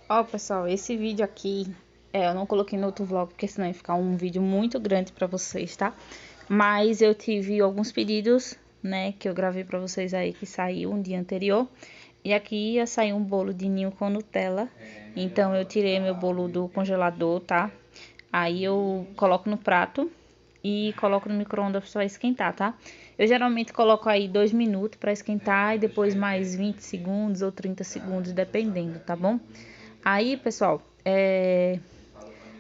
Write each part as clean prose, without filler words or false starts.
Ó, pessoal, esse vídeo aqui, eu não coloquei no outro vlog, porque senão ia ficar um vídeo muito grande pra vocês, tá? Mas eu tive alguns pedidos, né, que eu gravei pra vocês aí, que saiu um dia anterior. E aqui ia sair um bolo de ninho com Nutella. Então eu tirei meu bolo do congelador, tá? Aí eu coloco no prato e coloco no micro-ondas para esquentar, tá? Eu geralmente coloco aí 2 minutos para esquentar e depois mais 20 segundos ou 30 segundos, dependendo, tá bom? Aí, pessoal,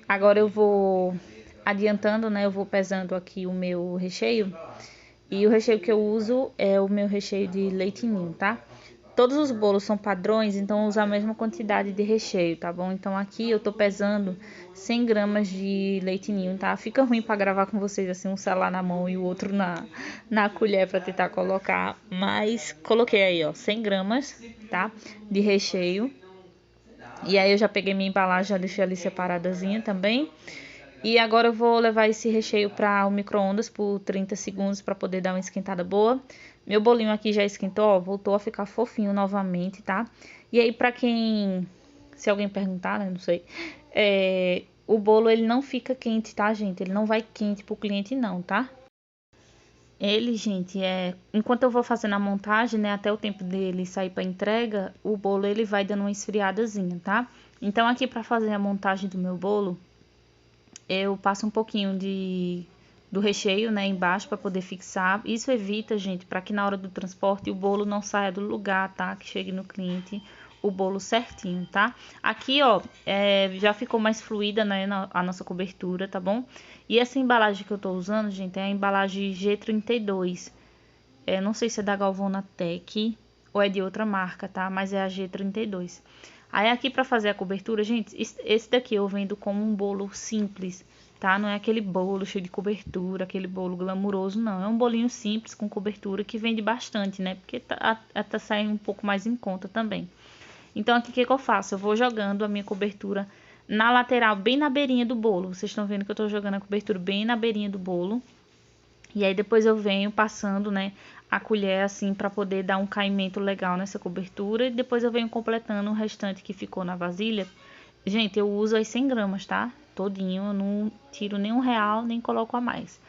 agora eu vou adiantando, né? Eu vou pesando aqui o meu recheio. E o recheio que eu uso é o meu recheio de leite ninho, tá? Todos os bolos são padrões, então eu uso a mesma quantidade de recheio, tá bom? Então aqui eu tô pesando 100 gramas de leite ninho, tá? Fica ruim pra gravar com vocês, assim, um celular na mão e o outro na colher pra tentar colocar. Mas coloquei aí, ó, 100 gramas, tá? De recheio. E aí eu já peguei minha embalagem, já deixei ali separadazinha também. E agora eu vou levar esse recheio para o micro-ondas por 30 segundos para poder dar uma esquentada boa. Meu bolinho aqui já esquentou, ó, voltou a ficar fofinho novamente, tá? E aí para quem, se alguém perguntar, né, não sei, o bolo ele não fica quente, tá, gente? Ele não vai quente pro cliente não, tá? Ele, gente, enquanto eu vou fazendo a montagem, né, até o tempo dele sair para entrega, o bolo ele vai dando uma esfriadazinha, tá? Então aqui para fazer a montagem do meu bolo, eu passo um pouquinho do recheio, né, embaixo para poder fixar. Isso evita, gente, para que na hora do transporte o bolo não saia do lugar, tá? Que chegue no cliente o bolo certinho, tá? Aqui, ó, já ficou mais fluida, né, a nossa cobertura, tá bom? E essa embalagem que eu tô usando, gente, é a embalagem G32. Não sei se é da Galvona Tech ou é de outra marca, tá? Mas é a G32. Aí aqui para fazer a cobertura, gente, esse daqui eu vendo como um bolo simples, tá? Não é aquele bolo cheio de cobertura, aquele bolo glamuroso, não. É um bolinho simples com cobertura que vende bastante, né? Porque tá saindo um pouco mais em conta também. Então aqui o que eu faço? Eu vou jogando a minha cobertura na lateral, bem na beirinha do bolo. Vocês estão vendo que eu tô jogando a cobertura bem na beirinha do bolo. E aí depois eu venho passando, né, a colher assim para poder dar um caimento legal nessa cobertura. E depois eu venho completando o restante que ficou na vasilha. Gente, eu uso as 100 gramas, tá? Todinho, eu não tiro nem R$ 1, nem coloco a mais.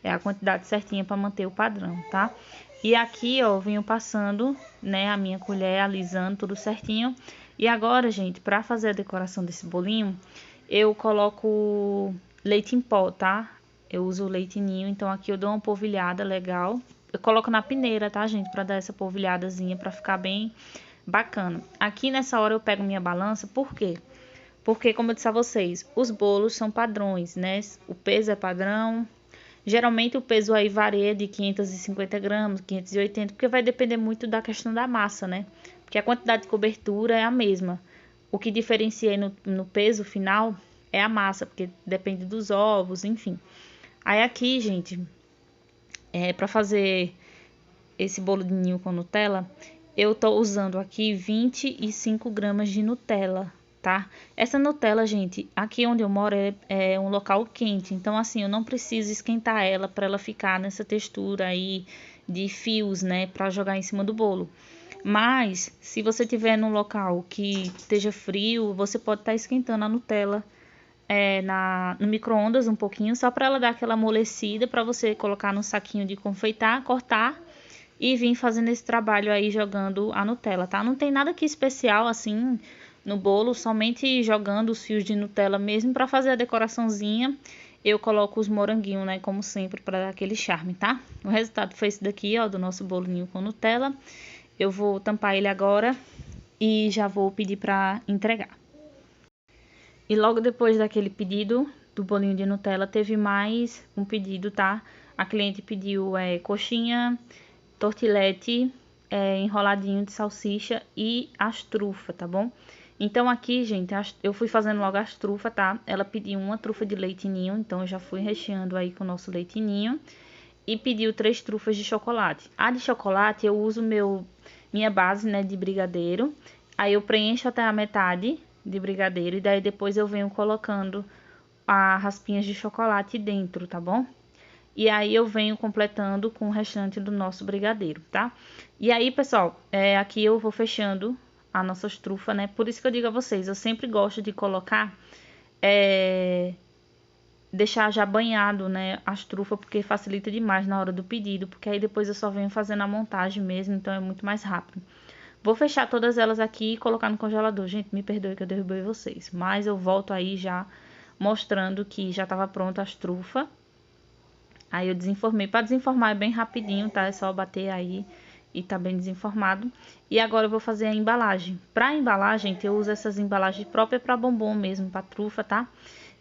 É a quantidade certinha para manter o padrão, tá? E aqui, ó, eu venho passando, né, a minha colher, alisando tudo certinho. E agora, gente, para fazer a decoração desse bolinho, eu coloco leite em pó, tá? Eu uso o leite ninho, então aqui eu dou uma polvilhada legal. Eu coloco na peneira, tá, gente? Pra dar essa polvilhadazinha, pra ficar bem bacana. Aqui nessa hora eu pego minha balança, por quê? Porque, como eu disse a vocês, os bolos são padrões, né? O peso é padrão. Geralmente o peso aí varia de 550 gramas, 580, porque vai depender muito da questão da massa, né? Porque a quantidade de cobertura é a mesma. O que diferencia aí no peso final é a massa, porque depende dos ovos, enfim. Aí aqui, gente, para fazer esse bolo de ninho com Nutella, eu tô usando aqui 25 gramas de Nutella, tá? Essa Nutella, gente, aqui onde eu moro é um local quente, então assim, eu não preciso esquentar ela para ela ficar nessa textura aí de fios, né, para jogar em cima do bolo. Mas, se você tiver num local que esteja frio, você pode estar esquentando a Nutella no micro-ondas um pouquinho, só para ela dar aquela amolecida, para você colocar no saquinho de confeitar, cortar e vir fazendo esse trabalho aí jogando a Nutella, tá? Não tem nada aqui especial assim no bolo, somente jogando os fios de Nutella mesmo para fazer a decoraçãozinha. Eu coloco os moranguinhos, né, como sempre, para dar aquele charme, tá? O resultado foi esse daqui, ó, do nosso bolinho com Nutella. Eu vou tampar ele agora e já vou pedir para entregar. E logo depois daquele pedido do bolinho de Nutella, teve mais um pedido, tá? A cliente pediu coxinha, tortilete, enroladinho de salsicha e as trufas, tá bom? Então aqui, gente, eu fui fazendo logo as trufas, tá? Ela pediu uma trufa de leite ninho, então eu já fui recheando aí com o nosso leite ninho. E pediu 3 trufas de chocolate. A de chocolate eu uso minha base, né, de brigadeiro. Aí eu preencho até a metade de brigadeiro e daí depois eu venho colocando as raspinhas de chocolate dentro, tá bom? E aí eu venho completando com o restante do nosso brigadeiro, tá? E aí, pessoal, aqui eu vou fechando a nossa trufa, né? Por isso que eu digo a vocês, eu sempre gosto de colocar, deixar já banhado, né, as trufas, porque facilita demais na hora do pedido, porque aí depois eu só venho fazendo a montagem mesmo, então é muito mais rápido. Vou fechar todas elas aqui e colocar no congelador. Gente, me perdoe que eu derrubei vocês, mas eu volto aí já mostrando que já estava pronta as trufas. Aí eu desenformei. Para desenformar é bem rapidinho, tá? É só bater aí e tá bem desenformado. E agora eu vou fazer a embalagem. Para embalagem, gente, eu uso essas embalagens próprias para bombom mesmo, para trufa, tá?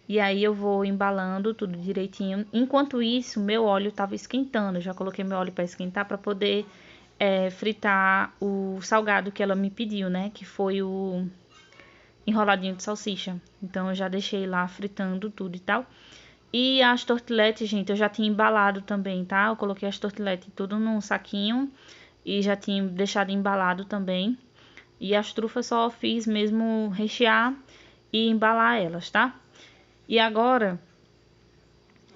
E aí eu vou embalando tudo direitinho. Enquanto isso, meu óleo tava esquentando. Eu já coloquei meu óleo para esquentar para poder fritar o salgado que ela me pediu, né? Que foi o enroladinho de salsicha. Então eu já deixei lá fritando tudo e tal. E as torteletes, gente, eu já tinha embalado também, tá? Eu coloquei as torteletes tudo num saquinho e já tinha deixado embalado também. E as trufas só fiz mesmo rechear e embalar elas, tá? E agora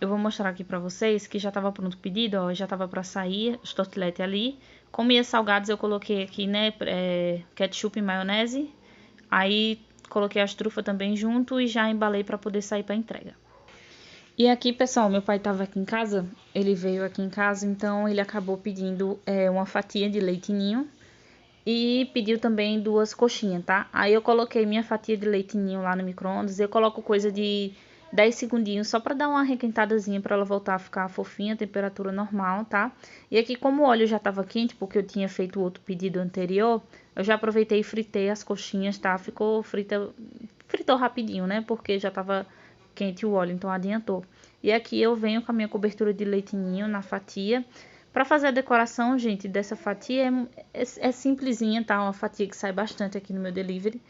eu vou mostrar aqui pra vocês que já tava pronto o pedido, ó, já tava pra sair os torteletes ali. Como ia salgados, eu coloquei aqui, né, ketchup e maionese. Aí coloquei as trufas também junto e já embalei pra poder sair pra entrega. E aqui, pessoal, meu pai tava aqui em casa, ele veio aqui em casa, então ele acabou pedindo uma fatia de leite ninho e pediu também 2 coxinhas, tá? Aí eu coloquei minha fatia de leite ninho lá no micro-ondas, eu coloco coisa de 10 segundinhos só pra dar uma requentadazinha pra ela voltar a ficar fofinha, temperatura normal, tá? E aqui, como o óleo já tava quente, porque eu tinha feito outro pedido anterior, eu já aproveitei e fritei as coxinhas, tá? Ficou fritou rapidinho, né? Porque já tava quente o óleo, então adiantou. E aqui eu venho com a minha cobertura de leite ninho na fatia. Para fazer a decoração, gente, dessa fatia é simplesinha, tá? Uma fatia que sai bastante aqui no meu delivery.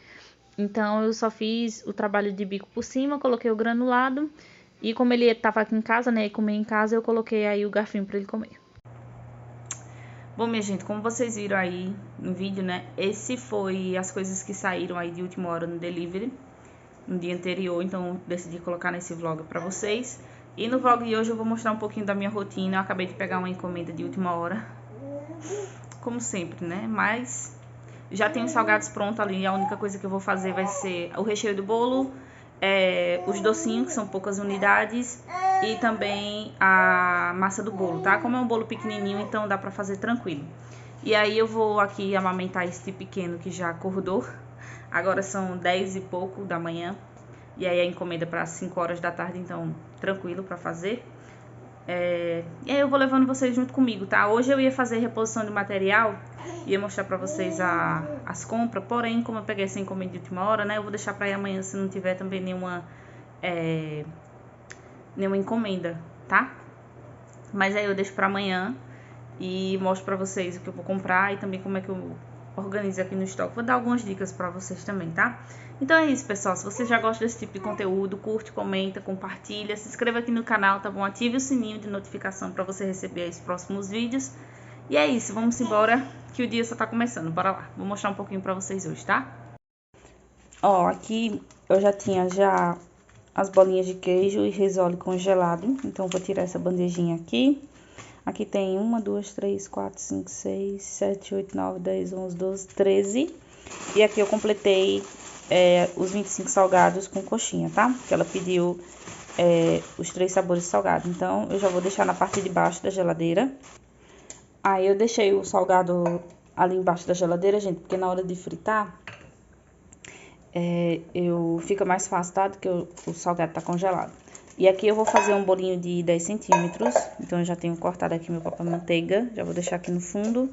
Então eu só fiz o trabalho de bico por cima, coloquei o granulado. E como ele tava aqui em casa, né, e comer em casa, eu coloquei aí o garfinho para ele comer. Bom, minha gente, como vocês viram aí no vídeo, né, esse foi as coisas que saíram aí de última hora no delivery no dia anterior, então decidi colocar nesse vlog pra vocês. E no vlog de hoje eu vou mostrar um pouquinho da minha rotina. Eu acabei de pegar uma encomenda de última hora, como sempre, né? Mas já tenho os salgados prontos ali. A única coisa que eu vou fazer vai ser o recheio do bolo, os docinhos, que são poucas unidades, e também a massa do bolo, tá? Como é um bolo pequenininho, então dá pra fazer tranquilo. E aí eu vou aqui amamentar esse pequeno que já acordou. Agora são 10 e pouco da manhã. E aí a encomenda para 5 horas da tarde, então tranquilo para fazer. E aí eu vou levando vocês junto comigo, tá? Hoje eu ia fazer reposição de material, ia mostrar para vocês as compras. Porém, como eu peguei essa encomenda de última hora, né? Eu vou deixar para ir amanhã se não tiver também nenhuma encomenda, tá? Mas aí eu deixo para amanhã e mostro para vocês o que eu vou comprar e também como é que eu organizo aqui no estoque. Vou dar algumas dicas para vocês também, tá? Então é isso, pessoal. Se você já gosta desse tipo de conteúdo, curte, comenta, compartilha, se inscreva aqui no canal, tá bom? Ative o sininho de notificação para você receber os próximos vídeos. E é isso, vamos embora que o dia só tá começando. Bora lá. Vou mostrar um pouquinho para vocês hoje, tá? Ó, aqui eu já tinha as bolinhas de queijo e risole congelado. Então vou tirar essa bandejinha aqui. Aqui tem 1, 2, 3, 4, 5, 6, 7, 8, 9, 10, 11, 12, 13. E aqui eu completei os 25 salgados com coxinha, tá? Que ela pediu os 3 sabores salgados. Então, eu já vou deixar na parte de baixo da geladeira. Aí eu deixei o salgado ali embaixo da geladeira, gente, porque na hora de fritar, fica mais fácil, tá? Do que o salgado tá congelado. E aqui eu vou fazer um bolinho de 10 centímetros. Então, eu já tenho cortado aqui meu papel manteiga. Já vou deixar aqui no fundo.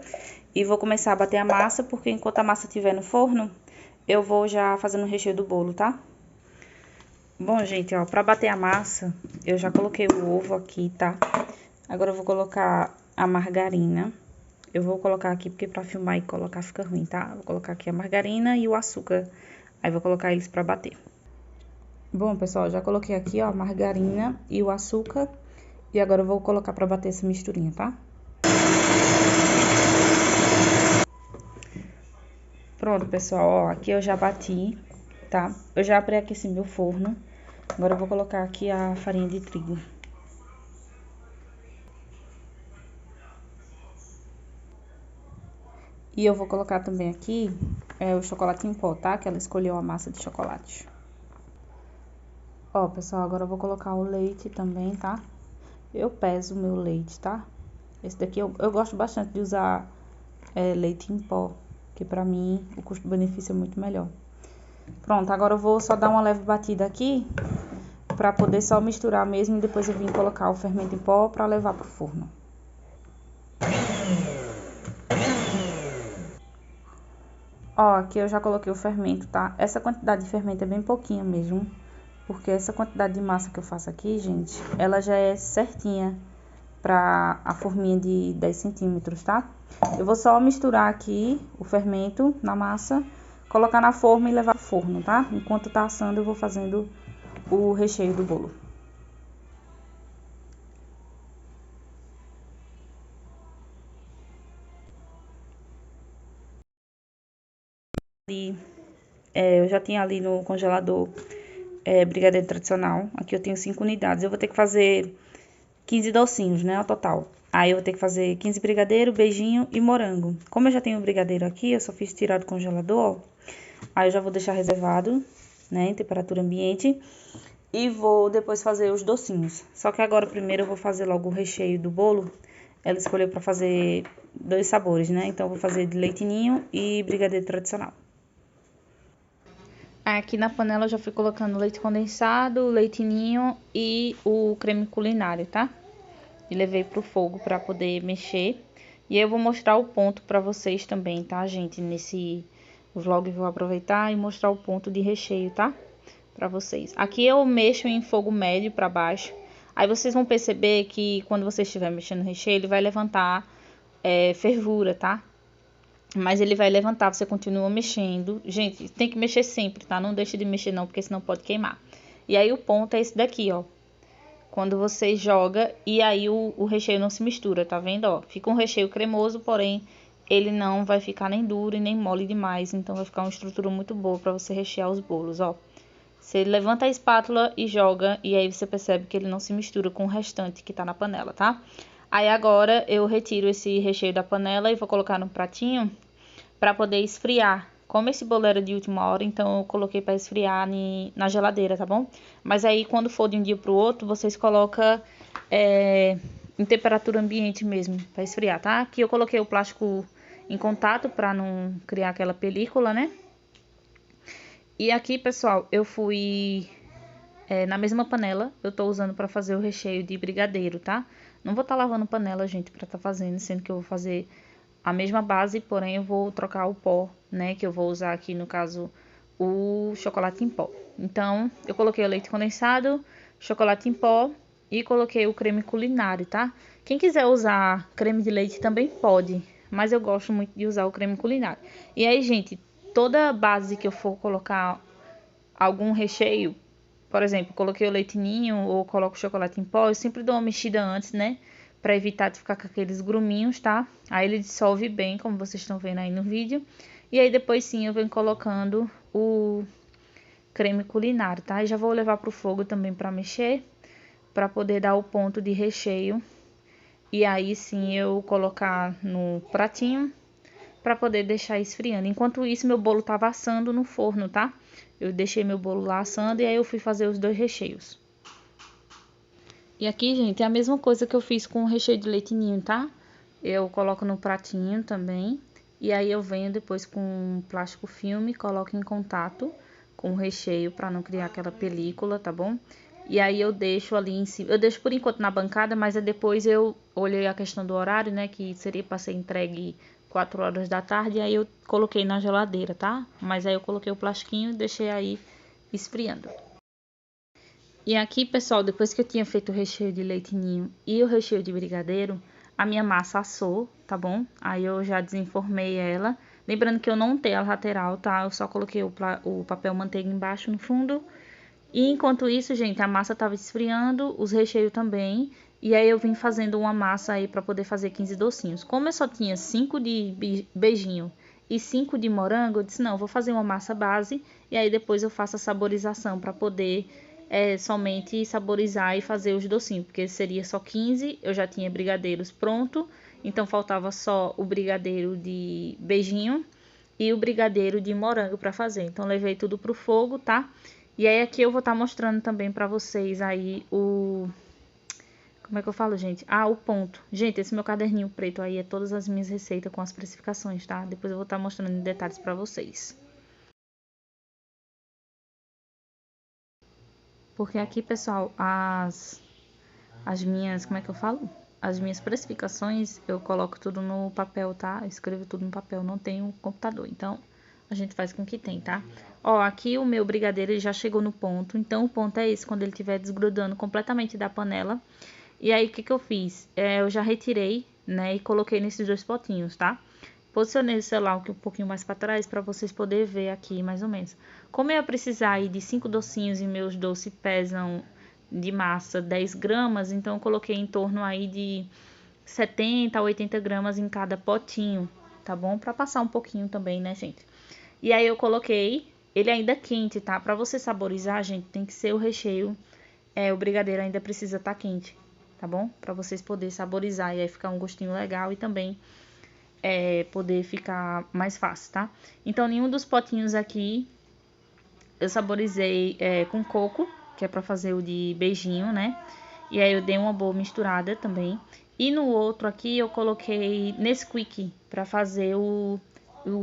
E vou começar a bater a massa, porque enquanto a massa estiver no forno, eu vou já fazendo o recheio do bolo, tá? Bom, gente, ó, pra bater a massa, eu já coloquei o ovo aqui, tá? Agora eu vou colocar a margarina. Eu vou colocar aqui, porque pra filmar e colocar fica ruim, tá? Vou colocar aqui a margarina e o açúcar. Aí vou colocar eles pra bater. Bom, pessoal, já coloquei aqui, ó, a margarina e o açúcar. E agora eu vou colocar pra bater essa misturinha, tá? Pronto, pessoal, ó, aqui eu já bati, tá? Eu já pré-aqueci meu forno. Agora eu vou colocar aqui a farinha de trigo. E eu vou colocar também aqui o chocolate em pó, tá? Que ela escolheu a massa de chocolate. Ó, pessoal, agora eu vou colocar o leite também, tá? Eu peso o meu leite, tá? Esse daqui eu gosto bastante de usar leite em pó, que pra mim o custo-benefício é muito melhor. Pronto, agora eu vou só dar uma leve batida aqui, pra poder só misturar mesmo e depois eu vim colocar o fermento em pó pra levar pro forno. Ó, aqui eu já coloquei o fermento, tá? Essa quantidade de fermento é bem pouquinha mesmo, porque essa quantidade de massa que eu faço aqui, gente, ela já é certinha pra a forminha de 10 centímetros, tá? Eu vou só misturar aqui o fermento na massa, colocar na forma e levar pro forno, tá? Enquanto tá assando, eu vou fazendo o recheio do bolo. Eu já tinha ali no congelador brigadeiro tradicional. Aqui eu tenho 5 unidades. Eu vou ter que fazer 15 docinhos, né, ao total. Aí eu vou ter que fazer 15 brigadeiro, beijinho e morango. Como eu já tenho o brigadeiro aqui, eu só fiz tirar do congelador, ó. Aí eu já vou deixar reservado, né, em temperatura ambiente. E vou depois fazer os docinhos. Só que agora primeiro eu vou fazer logo o recheio do bolo. Ela escolheu pra fazer 2 sabores, né? Então eu vou fazer de leite ninho e brigadeiro tradicional. Aqui na panela eu já fui colocando leite condensado, leite ninho e o creme culinário, tá? E levei pro fogo pra poder mexer. E aí eu vou mostrar o ponto pra vocês também, tá, gente? Nesse vlog eu vou aproveitar e mostrar o ponto de recheio, tá? Pra vocês. Aqui eu mexo em fogo médio pra baixo. Aí vocês vão perceber que quando você estiver mexendo no recheio, ele vai levantar fervura, tá? Mas ele vai levantar, você continua mexendo. Gente, tem que mexer sempre, tá? Não deixe de mexer não, porque senão pode queimar. E aí o ponto é esse daqui, ó. Quando você joga e aí o recheio não se mistura, tá vendo, ó? Fica um recheio cremoso, porém ele não vai ficar nem duro e nem mole demais. Então vai ficar uma estrutura muito boa pra você rechear os bolos, ó. Você levanta a espátula e joga e aí você percebe que ele não se mistura com o restante que tá na panela, tá? Aí agora eu retiro esse recheio da panela e vou colocar no pratinho para poder esfriar. Como esse bolo era de última hora, então eu coloquei para esfriar na geladeira, tá bom? Mas aí quando for de um dia pro outro, vocês colocam em temperatura ambiente mesmo, para esfriar, tá? Aqui eu coloquei o plástico em contato para não criar aquela película, né? E aqui, pessoal, eu fui na mesma panela, eu tô usando para fazer o recheio de brigadeiro, tá? Não vou estar lavando panela, gente, para estar fazendo, sendo que eu vou fazer a mesma base, porém eu vou trocar o pó, né, que eu vou usar aqui no caso o chocolate em pó. Então, eu coloquei o leite condensado, chocolate em pó e coloquei o creme culinário, tá? Quem quiser usar creme de leite também pode, mas eu gosto muito de usar o creme culinário. E aí, gente, toda base que eu for colocar algum recheio, por exemplo, coloquei o leite ninho ou coloco chocolate em pó, eu sempre dou uma mexida antes, né? Pra evitar de ficar com aqueles gruminhos, tá? Aí ele dissolve bem, como vocês estão vendo aí no vídeo. E aí depois sim eu venho colocando o creme culinário, tá? E já vou levar pro fogo também pra mexer, pra poder dar o ponto de recheio. E aí sim eu colocar no pratinho para poder deixar esfriando. Enquanto isso, meu bolo tava assando no forno, tá? Eu deixei meu bolo lá assando e aí eu fui fazer os dois recheios. E aqui, gente, é a mesma coisa que eu fiz com o recheio de leite ninho, tá? Eu coloco no pratinho também. E aí eu venho depois com um plástico filme, coloco em contato com o recheio para não criar aquela película, tá bom? E aí eu deixo ali em cima, eu deixo por enquanto na bancada, mas depois eu olhei a questão do horário, né, que seria para ser entregue 4 horas da tarde, e aí eu coloquei na geladeira, tá? Mas aí eu coloquei o plastiquinho e deixei aí esfriando. E aqui, pessoal, depois que eu tinha feito o recheio de leite ninho e o recheio de brigadeiro, a minha massa assou, tá bom? Aí eu já desenformei ela. Lembrando que eu não untei a lateral, tá? Eu só coloquei o papel manteiga embaixo no fundo. E enquanto isso, gente, a massa tava esfriando, os recheios também. E aí eu vim fazendo uma massa aí pra poder fazer 15 docinhos. Como eu só tinha 5 de beijinho e 5 de morango, eu disse, não, eu vou fazer uma massa base. E aí depois eu faço a saborização pra poder somente saborizar e fazer os docinhos. Porque seria só 15, eu já tinha brigadeiros pronto. Então faltava só o brigadeiro de beijinho e o brigadeiro de morango para fazer. Então, levei tudo pro fogo, tá? E aí, aqui eu vou estar mostrando também para vocês aí o... Como é que eu falo, gente? Ah, o ponto. Gente, esse meu caderninho preto aí é todas as minhas receitas com as especificações, tá? Depois eu vou estar mostrando em detalhes para vocês. Porque aqui, pessoal, as minhas, como é que eu falo? As minhas especificações, eu coloco tudo no papel, tá? Eu escrevo tudo no papel, não tenho computador, então a gente faz com o que tem, tá? Ó, aqui o meu brigadeiro ele já chegou no ponto, então o ponto é esse, quando ele estiver desgrudando completamente da panela. E aí, o que que eu fiz? Eu já retirei, né, e coloquei nesses dois potinhos, tá? Posicionei o celular um pouquinho mais para trás para vocês poderem ver aqui mais ou menos. Como eu ia precisar aí de 5 docinhos e meus doces pesam de massa 10 gramas, então eu coloquei em torno aí de 70 a 80 gramas em cada potinho, tá bom? Para passar um pouquinho também, né, gente? E aí eu coloquei ele ainda quente, tá? Para você saborizar, gente, tem que ser o recheio, o brigadeiro ainda precisa estar quente, tá bom? Para vocês poderem saborizar e aí ficar um gostinho legal e também poder ficar mais fácil, tá? Então, nenhum dos potinhos aqui eu saborizei com coco, que é pra fazer o de beijinho, né? E aí eu dei uma boa misturada também. E no outro aqui eu coloquei Nesquik pra fazer o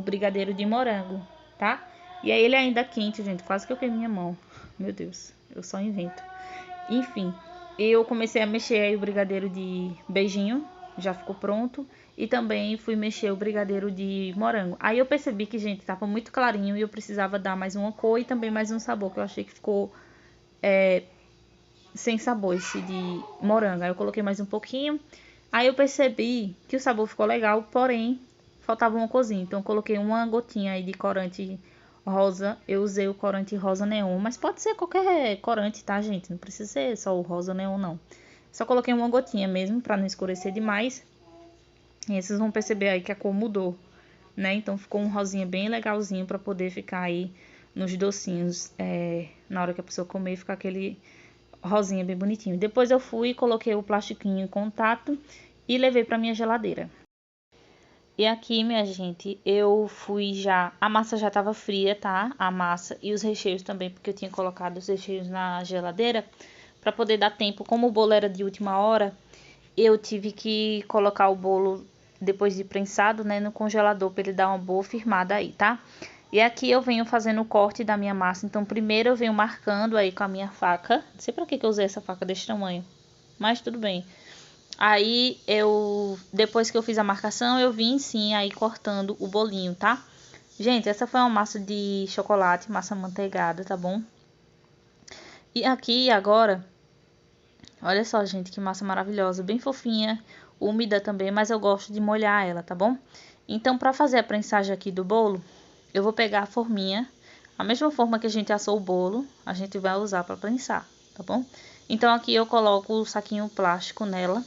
brigadeiro de morango, tá? E aí ele ainda quente, gente, quase que eu queimei minha mão. Meu Deus, eu só invento. Enfim, eu comecei a mexer aí o brigadeiro de beijinho, já ficou pronto. E também fui mexer o brigadeiro de morango. Aí eu percebi que, gente, tava muito clarinho e eu precisava dar mais uma cor e também mais um sabor, que eu achei que ficou sem sabor esse de morango. Aí eu coloquei mais um pouquinho. Aí eu percebi que o sabor ficou legal, porém faltava uma corzinha. Então eu coloquei uma gotinha aí de corante rosa. Eu usei o corante rosa neon, mas pode ser qualquer corante, tá, gente? Não precisa ser só o rosa neon, não. Só coloquei uma gotinha mesmo, pra não escurecer demais. E vocês vão perceber aí que a cor mudou, né? Então ficou um rosinha bem legalzinho pra poder ficar aí nos docinhos. Na hora que a pessoa comer, ficar aquele rosinha bem bonitinho. Depois eu fui e coloquei o plastiquinho em contato e levei pra minha geladeira. E aqui, minha gente, eu fui já... A massa já tava fria, tá? A massa e os recheios também, porque eu tinha colocado os recheios na geladeira pra poder dar tempo. Como o bolo era de última hora, eu tive que colocar o bolo depois de prensado, né, no congelador para ele dar uma boa firmada aí, tá? E aqui eu venho fazendo o corte da minha massa. Então, primeiro eu venho marcando aí com a minha faca. Não sei pra que eu usei essa faca desse tamanho, mas tudo bem. Aí, depois que eu fiz a marcação, eu vim sim aí cortando o bolinho, tá? Gente, essa foi uma massa de chocolate, massa manteigada, tá bom? E aqui agora, olha só, gente, que massa maravilhosa, bem fofinha, úmida também, mas eu gosto de molhar ela, tá bom? Então, para fazer a prensagem aqui do bolo, eu vou pegar a forminha, a mesma forma que a gente assou o bolo, a gente vai usar para prensar, tá bom? Então, aqui eu coloco o saquinho plástico nela,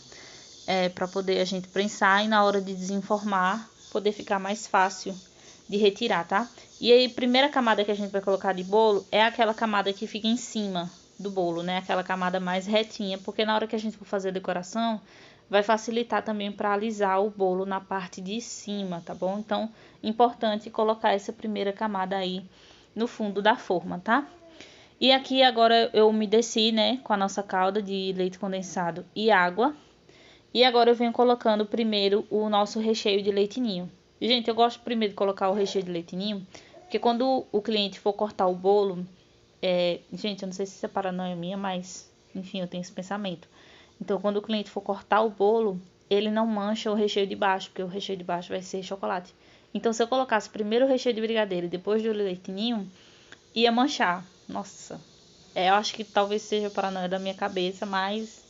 para poder a gente prensar e na hora de desenformar, poder ficar mais fácil de retirar, tá? E aí, a primeira camada que a gente vai colocar de bolo é aquela camada que fica em cima do bolo, né? Aquela camada mais retinha, porque na hora que a gente for fazer a decoração, vai facilitar também para alisar o bolo na parte de cima, tá bom? Então, importante colocar essa primeira camada aí no fundo da forma, tá? E aqui agora eu umedeci, né, com a nossa calda de leite condensado e água. E agora eu venho colocando primeiro o nosso recheio de leite ninho. Gente, eu gosto primeiro de colocar o recheio de leite ninho, porque quando o cliente for cortar o bolo, gente, eu não sei se isso é paranoia minha, mas enfim, eu tenho esse pensamento. Então, quando o cliente for cortar o bolo, ele não mancha o recheio de baixo, porque o recheio de baixo vai ser chocolate. Então, se eu colocasse primeiro o recheio de brigadeiro e depois do leite ninho, ia manchar. Nossa, eu acho que talvez seja paranoia da minha cabeça, mas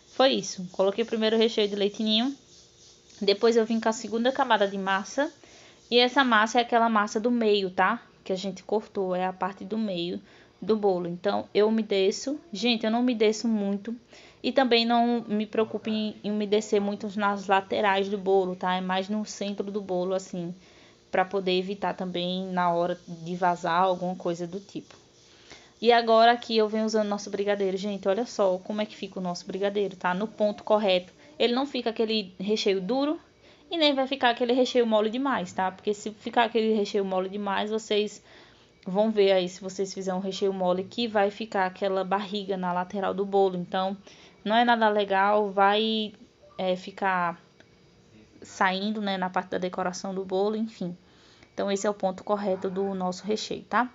foi isso. Coloquei primeiro o recheio de leite ninho, depois eu vim com a segunda camada de massa, e essa massa é aquela massa do meio, tá? Que a gente cortou, é a parte do meio do bolo. Então, eu umedeço. Gente, eu não umedeço muito. E também não me preocupe em umedecer muito nas laterais do bolo, tá? É mais no centro do bolo, assim, para poder evitar também na hora de vazar alguma coisa do tipo. E agora aqui eu venho usando nosso brigadeiro. Gente, olha só como é que fica o nosso brigadeiro, tá? No ponto correto. Ele não fica aquele recheio duro e nem vai ficar aquele recheio mole demais, tá? Porque se ficar aquele recheio mole demais, vocês vão ver aí, se vocês fizerem um recheio mole, que vai ficar aquela barriga na lateral do bolo. Então, não é nada legal, vai ficar saindo, né, na parte da decoração do bolo, enfim. Então, esse é o ponto correto do nosso recheio, tá?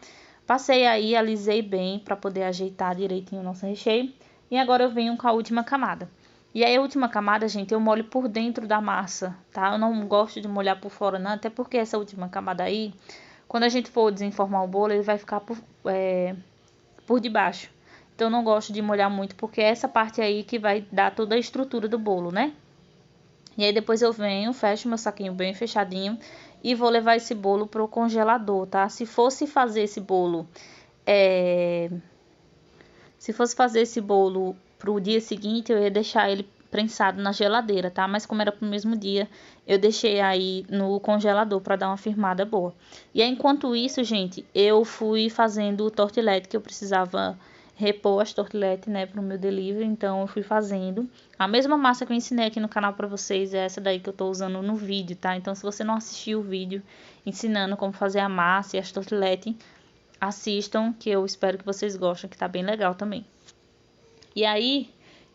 Passei aí, alisei bem para poder ajeitar direitinho o nosso recheio. E agora eu venho com a última camada. E aí a última camada, gente, eu molho por dentro da massa, tá? Eu não gosto de molhar por fora, não. Até porque essa última camada aí, quando a gente for desenformar o bolo, ele vai ficar por debaixo. Então eu não gosto de molhar muito, porque é essa parte aí que vai dar toda a estrutura do bolo, né? E aí depois eu venho, fecho meu saquinho bem fechadinho e vou levar esse bolo pro congelador, tá? Se fosse fazer esse bolo pro dia seguinte, eu ia deixar ele prensado na geladeira, tá? Mas como era pro mesmo dia, eu deixei aí no congelador para dar uma firmada boa. E aí, enquanto isso, gente, eu fui fazendo o tortilete, que eu precisava repor as tortiletes, né, pro meu delivery. Então, eu fui fazendo a mesma massa que eu ensinei aqui no canal para vocês, é essa daí que eu tô usando no vídeo, tá? Então, se você não assistiu o vídeo ensinando como fazer a massa e as tortiletes, assistam, que eu espero que vocês gostem, que tá bem legal também. E aí,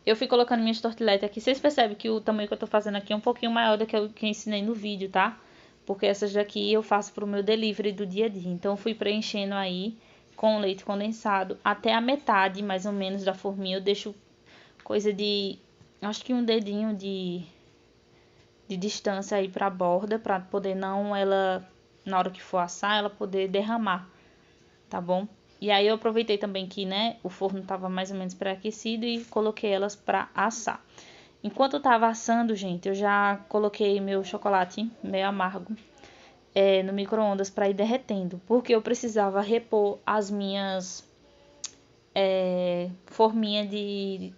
eu fui colocando minhas tortiletas aqui. Vocês percebem que o tamanho que eu tô fazendo aqui é um pouquinho maior do que o que eu ensinei no vídeo, tá? Porque essas daqui eu faço pro meu delivery do dia a dia. Então, eu fui preenchendo aí com leite condensado até a metade, mais ou menos, da forminha. Eu deixo coisa de, acho que um dedinho de distância aí pra borda, pra poder não ela, na hora que for assar, ela poder derramar, tá bom? E aí eu aproveitei também que, né, o forno tava mais ou menos pré-aquecido e coloquei elas pra assar. Enquanto eu tava assando, gente, eu já coloquei meu chocolate meio amargo no micro-ondas pra ir derretendo, porque eu precisava repor as minhas forminhas de...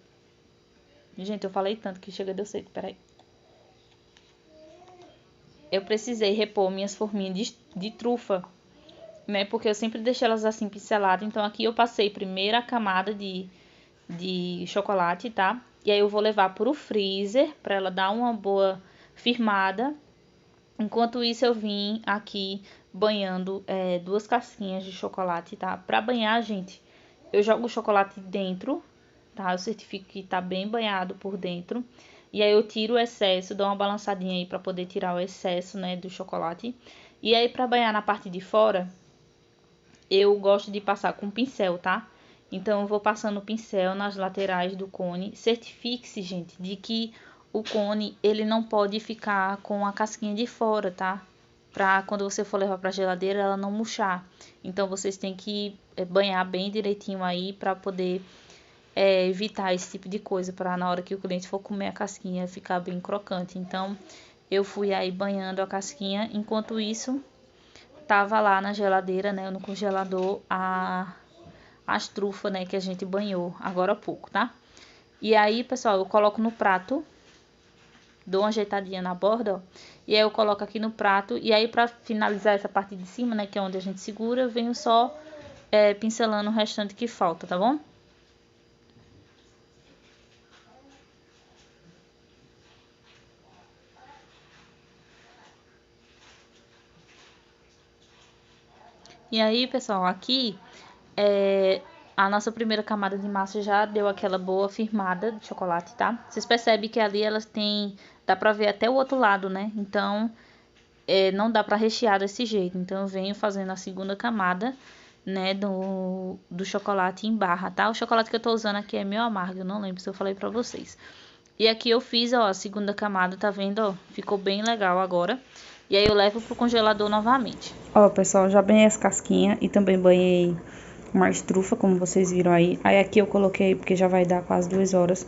Gente, eu falei tanto que chega deu seco, peraí. Eu precisei repor minhas forminhas de trufa, né? Porque eu sempre deixei elas assim pinceladas. Então aqui eu passei primeiro a camada de chocolate, tá? E aí eu vou levar pro freezer pra ela dar uma boa firmada. Enquanto isso eu vim aqui banhando 2 casquinhas de chocolate, tá? Pra banhar, gente, eu jogo o chocolate dentro, tá? Eu certifico que tá bem banhado por dentro. E aí eu tiro o excesso, dou uma balançadinha aí pra poder tirar o excesso, né, do chocolate. E aí pra banhar na parte de fora, eu gosto de passar com pincel, tá? Então, eu vou passando o pincel nas laterais do cone. Certifique-se, gente, de que o cone, ele não pode ficar com a casquinha de fora, tá? Pra quando você for levar pra geladeira, ela não murchar. Então, vocês têm que banhar bem direitinho aí pra poder evitar esse tipo de coisa. Pra na hora que o cliente for comer a casquinha, ficar bem crocante. Então, eu fui aí banhando a casquinha. Enquanto isso, tava lá na geladeira, né, no congelador, as trufas, né, que a gente banhou agora há pouco, tá? E aí, pessoal, eu coloco no prato, dou uma ajeitadinha na borda, ó, e aí eu coloco aqui no prato, e aí pra finalizar essa parte de cima, né, que é onde a gente segura, eu venho só pincelando o restante que falta, tá bom? E aí, pessoal, aqui a nossa primeira camada de massa já deu aquela boa firmada de chocolate, tá? Vocês percebem que ali elas têm... Dá pra ver até o outro lado, né? Então, não dá pra rechear desse jeito. Então, eu venho fazendo a segunda camada, né, do chocolate em barra, tá? O chocolate que eu tô usando aqui é meio amargo, eu não lembro se eu falei pra vocês. E aqui eu fiz, ó, a segunda camada, tá vendo, ó? Ficou bem legal agora. E aí eu levo pro congelador novamente. Ó, pessoal, já banhei as casquinhas e também banhei mais trufa, como vocês viram aí. Aí aqui eu coloquei, porque já vai dar quase 2 horas,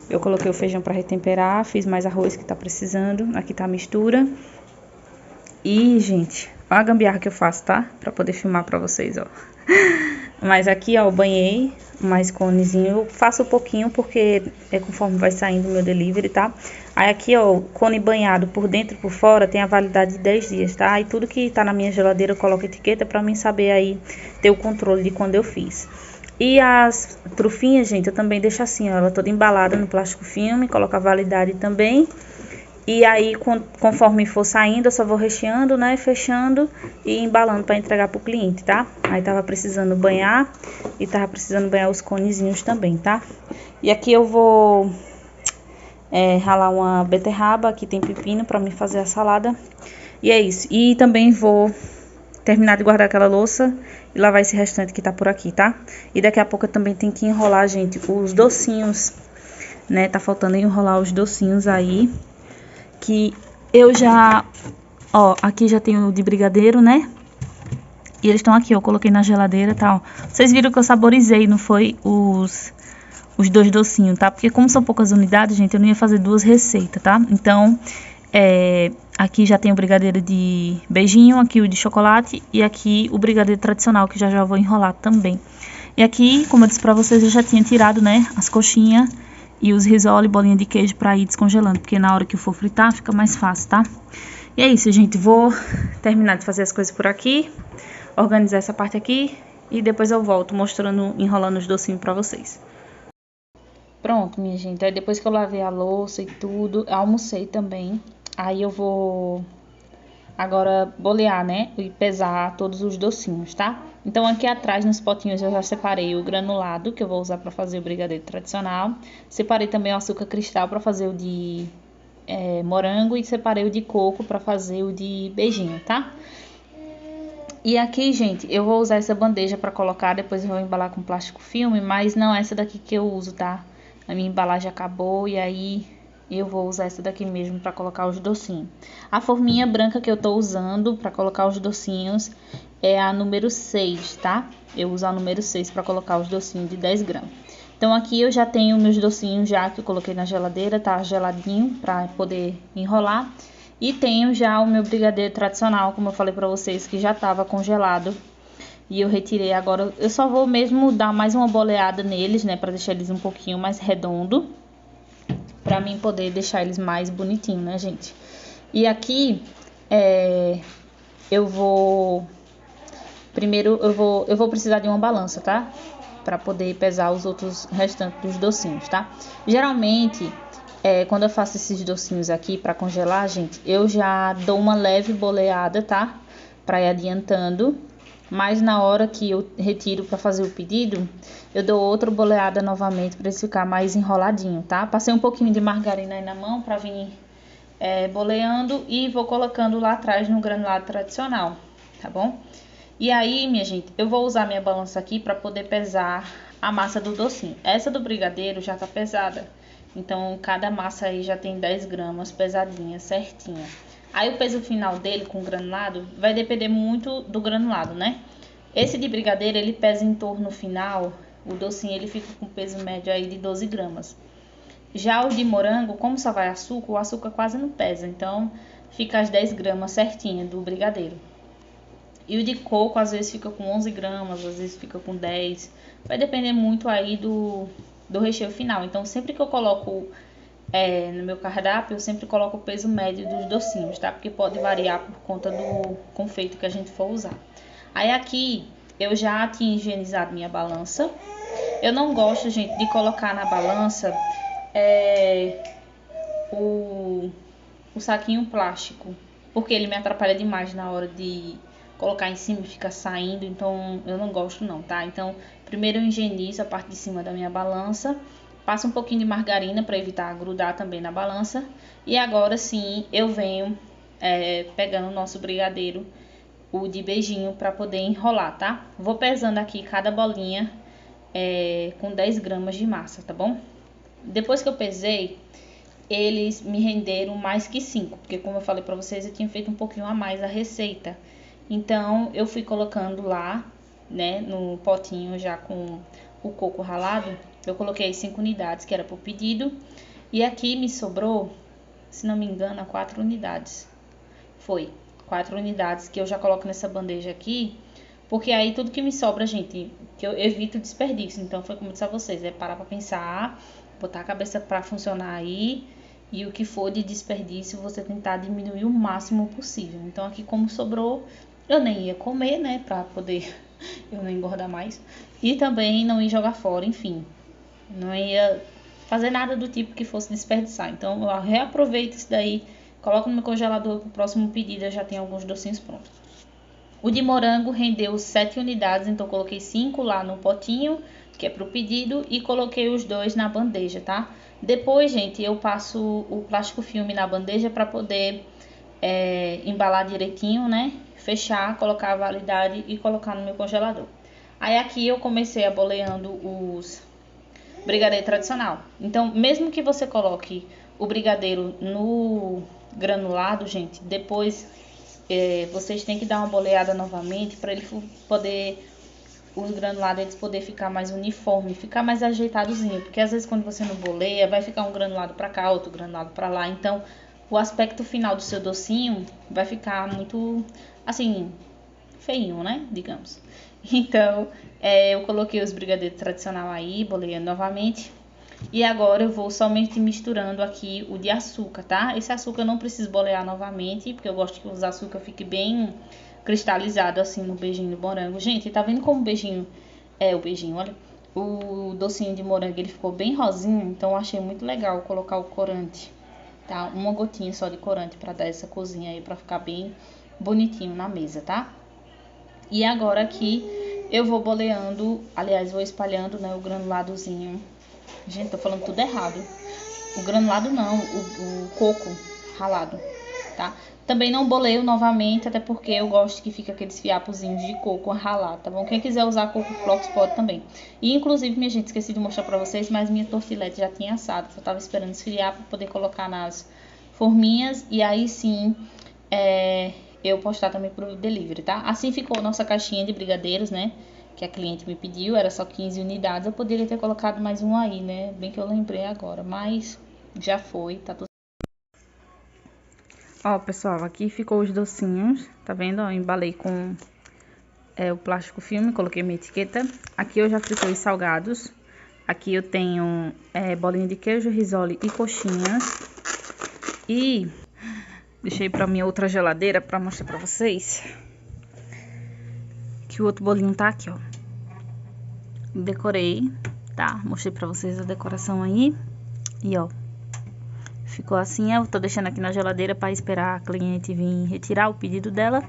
eu coloquei o feijão pra retemperar, fiz mais arroz que tá precisando. Aqui tá a mistura. E, gente, olha a gambiarra que eu faço, tá? Pra poder filmar pra vocês, ó. Mas aqui, ó, eu banhei mais conezinho. Eu faço um pouquinho porque é conforme vai saindo o meu delivery, tá? Aí aqui, ó, cone banhado por dentro e por fora tem a validade de 10 dias, tá? E tudo que tá na minha geladeira eu coloco etiqueta pra mim saber aí, ter o controle de quando eu fiz. E as trufinhas, gente, eu também deixo assim, ó, ela toda embalada no plástico filme, coloco a validade também. E aí, conforme for saindo, eu só vou recheando, né, fechando e embalando para entregar pro cliente, tá? Aí tava precisando banhar e tava precisando banhar os conezinhos também, tá? E aqui eu vou ralar uma beterraba, aqui tem pepino para me fazer a salada. E é isso. E também vou terminar de guardar aquela louça e lavar esse restante que tá por aqui, tá? E daqui a pouco eu também tenho que enrolar, gente, os docinhos, né? Tá faltando enrolar os docinhos aí, que eu já, ó, aqui já tenho de brigadeiro, né? E eles estão aqui, eu coloquei na geladeira e tal. Vocês viram que eu saborizei, não foi? Os dois docinhos, tá? Porque como são poucas unidades, gente, eu não ia fazer duas receitas, tá? Então, aqui já tem o brigadeiro de beijinho, aqui o de chocolate e aqui o brigadeiro tradicional, que já vou enrolar também. E aqui, como eu disse pra vocês, eu já tinha tirado, né, as coxinhas e os risole e bolinha de queijo pra ir descongelando, porque na hora que eu for fritar fica mais fácil, tá? E é isso, gente, vou terminar de fazer as coisas por aqui, organizar essa parte aqui e depois eu volto mostrando, enrolando os docinhos pra vocês. Pronto, minha gente, aí depois que eu lavei a louça e tudo, almocei também. Aí eu vou agora bolear, né, e pesar todos os docinhos, tá? Então aqui atrás nos potinhos eu já separei o granulado, que eu vou usar para fazer o brigadeiro tradicional. Separei também o açúcar cristal para fazer o de morango e separei o de coco para fazer o de beijinho, tá? E aqui, gente, eu vou usar essa bandeja para colocar, depois eu vou embalar com plástico filme, mas não essa daqui que eu uso, tá? A minha embalagem acabou e aí eu vou usar essa daqui mesmo para colocar os docinhos. A forminha branca que eu tô usando para colocar os docinhos é a número 6, tá? Eu uso a número 6 para colocar os docinhos de 10 gramas. Então aqui eu já tenho meus docinhos já que eu coloquei na geladeira, tá geladinho para poder enrolar. E tenho já o meu brigadeiro tradicional, como eu falei para vocês, que já estava congelado. E eu retirei agora. Eu só vou mesmo dar mais uma boleada neles, né? Para deixar eles um pouquinho mais redondo. Para mim poder deixar eles mais bonitinhos, né, gente? E aqui, eu vou... Primeiro, eu vou precisar de uma balança, tá? Para poder pesar os outros restantes dos docinhos, tá? Geralmente... quando eu faço esses docinhos aqui para congelar, gente, eu já dou uma leve boleada, tá? Para ir adiantando. Mas na hora que eu retiro para fazer o pedido, eu dou outra boleada novamente para eles ficar mais enroladinho, tá? Passei um pouquinho de margarina aí na mão para vir boleando e vou colocando lá atrás no granulado tradicional, tá bom? E aí, minha gente, eu vou usar minha balança aqui para poder pesar a massa do docinho. Essa do brigadeiro já tá pesada. Então, cada massa aí já tem 10 gramas pesadinha, certinha. Aí o peso final dele com granulado vai depender muito do granulado, né? Esse de brigadeiro, ele pesa em torno final, o docinho ele fica com peso médio aí de 12 gramas. Já o de morango, como só vai açúcar, o açúcar quase não pesa, então fica as 10 gramas certinha do brigadeiro. E o de coco às vezes fica com 11 gramas, às vezes fica com 10. Vai depender muito aí do recheio final. Então sempre que eu coloco no meu cardápio, eu sempre coloco o peso médio dos docinhos, tá? Porque pode variar por conta do confeito que a gente for usar. Aí aqui eu já tinha higienizado minha balança. Eu não gosto, gente, de colocar na balança o saquinho plástico, porque ele me atrapalha demais na hora de colocar em cima e fica saindo, então eu não gosto não, tá? Então, primeiro eu higienizo a parte de cima da minha balança, passo um pouquinho de margarina para evitar grudar também na balança, e agora sim eu venho pegando o nosso brigadeiro, o de beijinho, para poder enrolar, tá? Vou pesando aqui cada bolinha com 10 gramas de massa, tá bom? Depois que eu pesei, eles me renderam mais que 5, porque como eu falei para vocês, eu tinha feito um pouquinho a mais a receita. Então, eu fui colocando lá, né, no potinho já com o coco ralado, eu coloquei 5 unidades, que era por pedido. E aqui me sobrou, se não me engano, 4 unidades. Foi 4 unidades que eu já coloco nessa bandeja aqui, porque aí tudo que me sobra, gente, que eu evito desperdício. Então, foi como eu disse a vocês, parar pra pensar, botar a cabeça pra funcionar aí, e o que for de desperdício, você tentar diminuir o máximo possível. Então, aqui como sobrou, eu nem ia comer, né, pra poder eu não engordar mais. E também não ia jogar fora, enfim. Não ia fazer nada do tipo que fosse desperdiçar. Então eu reaproveito isso daí, coloco no meu congelador para o próximo pedido, eu já tenho alguns docinhos prontos. O de morango rendeu 7 unidades, então coloquei 5 lá no potinho, que é para o pedido, e coloquei os 2 na bandeja, tá? Depois, gente, eu passo o plástico filme na bandeja para poder embalar direitinho, né? Fechar, colocar a validade e colocar no meu congelador. Aí aqui eu comecei a boleando os brigadeiro tradicional. Então, mesmo que você coloque o brigadeiro no granulado, gente, depois vocês têm que dar uma boleada novamente para ele poder, os granulados eles poder ficar mais uniforme, ficar mais ajeitadozinho, porque às vezes quando você não boleia, vai ficar um granulado para cá, outro granulado para lá, então o aspecto final do seu docinho vai ficar muito, assim, feinho, né, digamos. Então, eu coloquei os brigadeiros tradicional aí, boleando novamente. E agora eu vou somente misturando aqui o de açúcar, tá? Esse açúcar eu não preciso bolear novamente, porque eu gosto que os açúcar fique bem cristalizado assim no beijinho do morango. Gente, tá vendo como o beijinho, olha, o docinho de morango ele ficou bem rosinho, então eu achei muito legal colocar o corante, tá? Uma gotinha só de corante para dar essa corzinha aí, para ficar bem bonitinho na mesa, tá? E agora aqui eu vou boleando, aliás, vou espalhando, né, o granuladozinho. Gente, tô falando tudo errado. O granulado não, o coco ralado, tá? Também não boleio novamente, até porque eu gosto que fica aqueles fiapozinhos de coco ralado, tá bom? Quem quiser usar coco flocos pode também. E inclusive, minha gente, esqueci de mostrar pra vocês, mas minha tortilete já tinha assado. Eu tava esperando esfriar pra poder colocar nas forminhas e aí sim eu postar também pro delivery, tá? Assim ficou a nossa caixinha de brigadeiros, né? Que a cliente me pediu, era só 15 unidades. Eu poderia ter colocado mais um aí, né? Bem que eu lembrei agora, mas já foi, tá tudo. Ó, pessoal, aqui ficou os docinhos, tá vendo? Ó, eu embalei com o plástico filme, coloquei minha etiqueta. Aqui eu já fritei os salgados. Aqui eu tenho bolinha de queijo, risole e coxinhas. E deixei pra minha outra geladeira pra mostrar pra vocês que o outro bolinho tá aqui, ó. Decorei, tá? Mostrei pra vocês a decoração aí. E, ó, ficou assim. Eu tô deixando aqui na geladeira pra esperar a cliente vir retirar o pedido dela.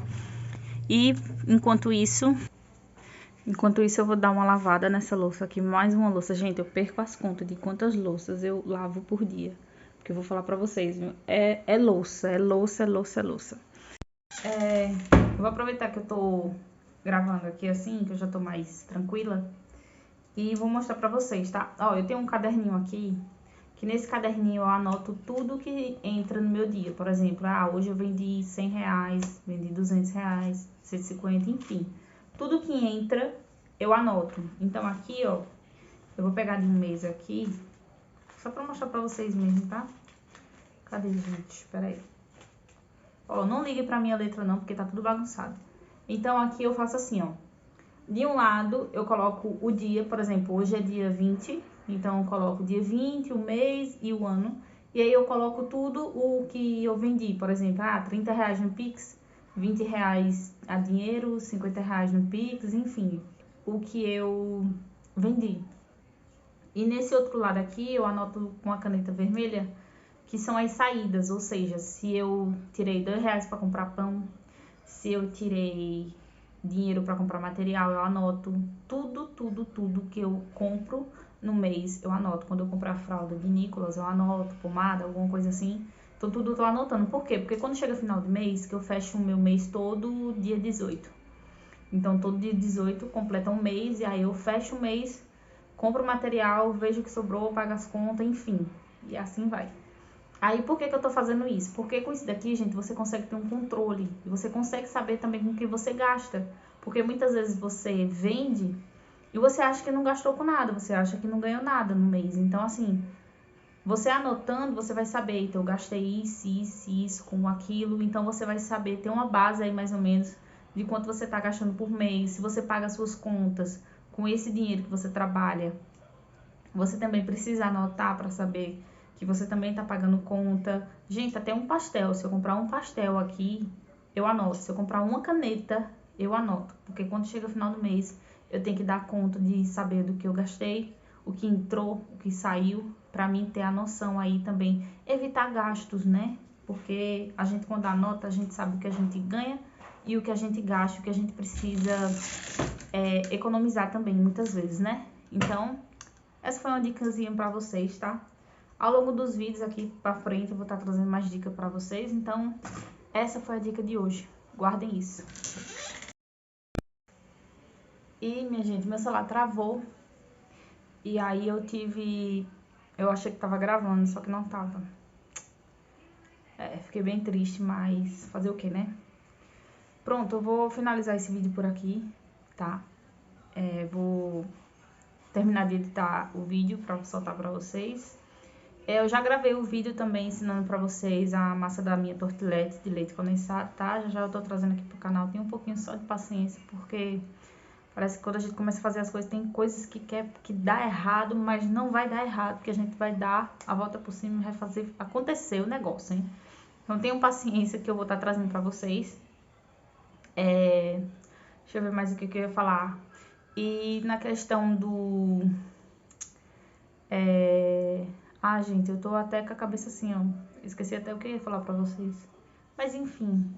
E enquanto isso eu vou dar uma lavada nessa louça aqui. Mais uma louça. Gente, eu perco as contas de quantas louças eu lavo por dia. Porque eu vou falar pra vocês, viu? É louça. Eu vou aproveitar que eu tô gravando aqui assim, que eu já tô mais tranquila. E vou mostrar pra vocês, tá? Ó, eu tenho um caderninho aqui, que nesse caderninho eu anoto tudo que entra no meu dia. Por exemplo, hoje eu vendi R$100, vendi R$200, 150, enfim. Tudo que entra, eu anoto. Então aqui, ó, eu vou pegar de um mês aqui, só pra mostrar pra vocês mesmo, tá? Cadê, gente? Pera aí. Ó, não ligue pra minha letra não, porque tá tudo bagunçado. Então aqui eu faço assim, ó. De um lado, eu coloco o dia, por exemplo, hoje é dia 20, então eu coloco o dia 20, o mês e o ano. E aí eu coloco tudo o que eu vendi, por exemplo, R$30 no Pix, R$20 a dinheiro, R$50 no Pix, enfim, o que eu vendi. E nesse outro lado aqui, eu anoto com a caneta vermelha, que são as saídas, ou seja, se eu tirei R$2 para comprar pão, se eu tirei dinheiro para comprar material, eu anoto tudo que eu compro no mês, eu anoto. Quando eu comprar fralda de Nicolas, eu anoto, pomada, alguma coisa assim. Então tudo eu tô anotando. Por quê? Porque quando chega final do mês, que eu fecho o meu mês todo dia 18. Então todo dia 18 completa um mês e aí eu fecho o mês, compro o material, vejo o que sobrou, pago as contas, enfim. E assim vai. Aí, por que eu tô fazendo isso? Porque com isso daqui, gente, você consegue ter um controle. E você consegue saber também com o que você gasta. Porque muitas vezes você vende e você acha que não gastou com nada. Você acha que não ganhou nada no mês. Então, assim, você anotando, você vai saber. Então, eu gastei isso com aquilo. Então, você vai saber, ter uma base aí mais ou menos de quanto você tá gastando por mês. Se você paga as suas contas com esse dinheiro que você trabalha, você também precisa anotar para saber que você também tá pagando conta. Gente, até um pastel. Se eu comprar um pastel aqui, eu anoto. Se eu comprar uma caneta, eu anoto. Porque quando chega o final do mês, eu tenho que dar conta de saber do que eu gastei, o que entrou, o que saiu, pra mim ter a noção aí também, evitar gastos, né? Porque a gente, quando anota, a gente sabe o que a gente ganha e o que a gente gasta, o que a gente precisa economizar também, muitas vezes, né? Então, essa foi uma dicasinha pra vocês, tá? Ao longo dos vídeos aqui pra frente, eu vou estar trazendo mais dicas pra vocês. Então, essa foi a dica de hoje. Guardem isso. E, minha gente, meu celular travou. E aí eu achei que tava gravando, só que não tava. Fiquei bem triste, mas fazer o que, né? Pronto, eu vou finalizar esse vídeo por aqui, tá? Vou terminar de editar o vídeo pra soltar pra vocês. Eu já gravei o vídeo também ensinando pra vocês a massa da minha tortilete de leite condensado, tá? Já eu tô trazendo aqui pro canal. Tem um pouquinho só de paciência, porque parece que quando a gente começa a fazer as coisas, tem coisas que dá errado, mas não vai dar errado, porque a gente vai dar a volta por cima e vai fazer acontecer o negócio, hein? Então tenham paciência que eu vou estar trazendo pra vocês. Deixa eu ver mais o que eu ia falar. E na questão do... gente, eu tô até com a cabeça assim, ó. Esqueci até o que eu ia falar pra vocês. Mas enfim,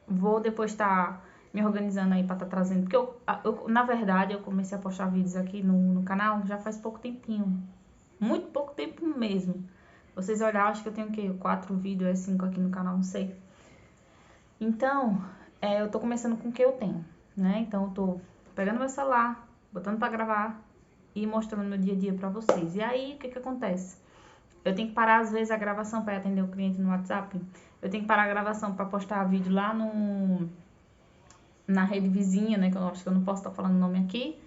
vou depois estar me organizando aí pra estar trazendo. Porque na verdade, eu comecei a postar vídeos aqui no canal já faz pouco tempinho. Muito pouco tempo mesmo. Vocês olharem, acho que eu tenho o quê? 4 vídeos, 5 aqui no canal, não sei. Então, eu tô começando com o que eu tenho, né? Então, eu tô pegando meu celular, botando pra gravar e mostrando meu dia a dia pra vocês. E aí, o que que acontece? Eu tenho que parar, às vezes, a gravação para atender o cliente no WhatsApp. Eu tenho que parar a gravação para postar vídeo lá na rede vizinha, né? Que eu acho que eu não posso estar falando o nome aqui.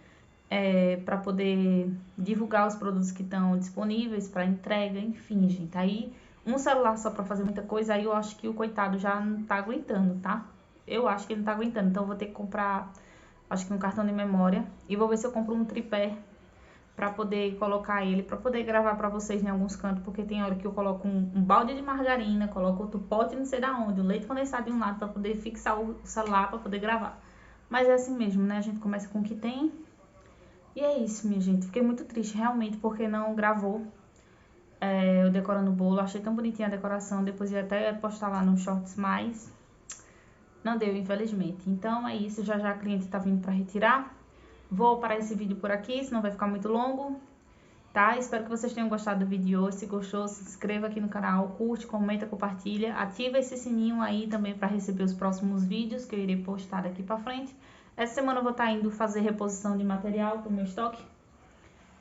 Para poder divulgar os produtos que estão disponíveis para entrega, enfim, gente. Aí, um celular só para fazer muita coisa, aí eu acho que o coitado já não tá aguentando, tá? Eu acho que ele não tá aguentando. Então, eu vou ter que comprar, acho que um cartão de memória. E vou ver se eu compro um tripé para poder colocar ele, para poder gravar para vocês em alguns cantos, porque tem hora que eu coloco um balde de margarina, coloco outro pote não sei da onde, o leite condensado de um lado para poder fixar o celular para poder gravar. Mas é assim mesmo, né? A gente começa com o que tem. E é isso, minha gente. Fiquei muito triste realmente porque não gravou eu decorando o bolo. Achei tão bonitinha a decoração, depois ia até postar lá no Shorts, mas não deu, infelizmente. Então é isso, já já a cliente tá vindo para retirar. Vou parar esse vídeo por aqui, senão vai ficar muito longo, tá? Espero que vocês tenham gostado do vídeo de hoje. Se gostou, se inscreva aqui no canal, curte, comenta, compartilha. Ativa esse sininho aí também para receber os próximos vídeos que eu irei postar daqui para frente. Essa semana eu vou estar indo fazer reposição de material pro meu estoque,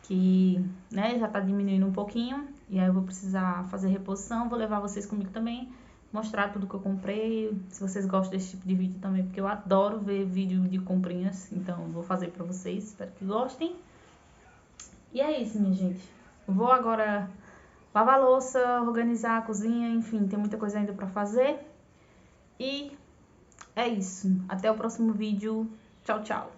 que, né, já tá diminuindo um pouquinho. E aí eu vou precisar fazer reposição, vou levar vocês comigo também, mostrar tudo que eu comprei, se vocês gostam desse tipo de vídeo também, porque eu adoro ver vídeo de comprinhas, então vou fazer pra vocês, espero que gostem. E é isso, minha gente. Vou agora lavar a louça, organizar a cozinha, enfim, tem muita coisa ainda pra fazer. E é isso. Até o próximo vídeo. Tchau, tchau.